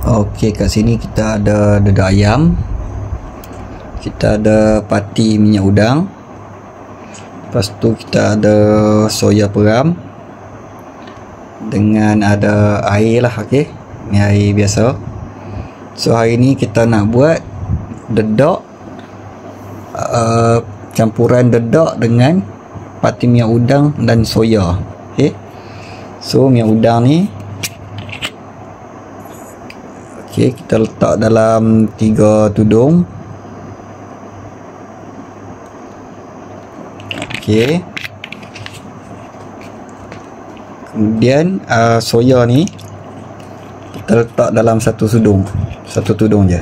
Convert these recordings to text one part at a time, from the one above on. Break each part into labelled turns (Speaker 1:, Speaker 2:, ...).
Speaker 1: Okey, kat sini kita ada dada ayam, kita ada pati minyak udang, lepas tu kita ada soya peram dengan ada air lah. Okey, ni air biasa. So hari ni kita nak buat dedak, campuran dedak dengan pati minyak udang dan soya. Okey, so minyak udang ni kita letak dalam 3 tudung. Okey, kemudian soya ni kita letak dalam satu tudung je.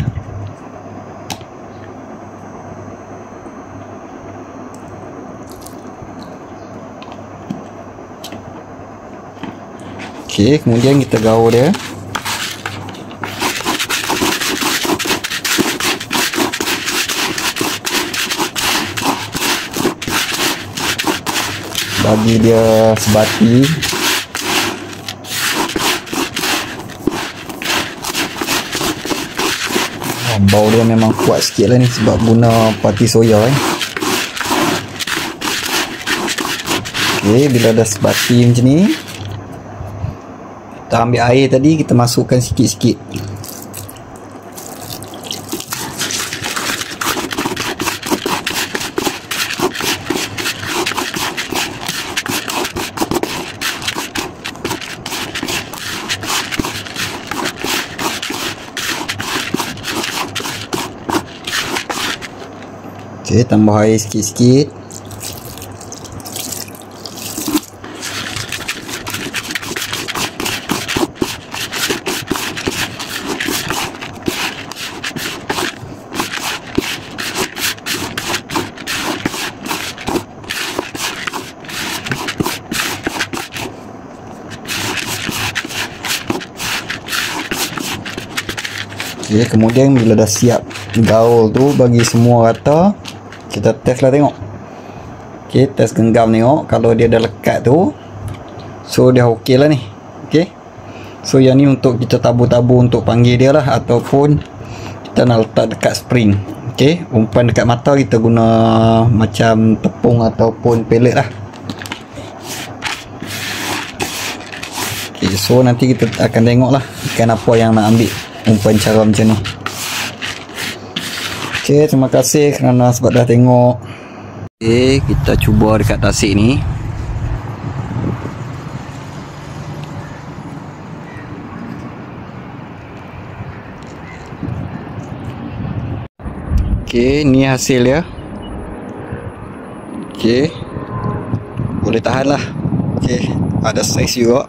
Speaker 1: Okey, kemudian kita gaul dia. Bagi dia sebati. Bau dia memang kuat sikit lah ni sebab guna pati soya Okey, bila dah sebati macam ni, kita ambil air tadi, kita masukkan sikit-sikit. Okey, tambah air sikit-sikit. Okey, kemudian bila dah siap gaul tu, bagi semua rata, kita test lah tengok. Okey, test genggam tengok. Kalau dia dah lekat tu, so dah okey lah ni. Okey, so yang ni untuk kita tabur-tabur untuk panggil dia lah, ataupun kita nak letak dekat spring. Okey, umpan dekat mata kita guna macam tepung ataupun pelet lah. Okey, so nanti kita akan tengok lah ikan apa yang nak ambil umpan cara macam ni. Okey, terima kasih kerana sebab dah tengok. Okey, kita cuba dekat tasik ni. Okey, ni hasil dia. Okey, boleh tahan lah. Okey, ada saiz juga.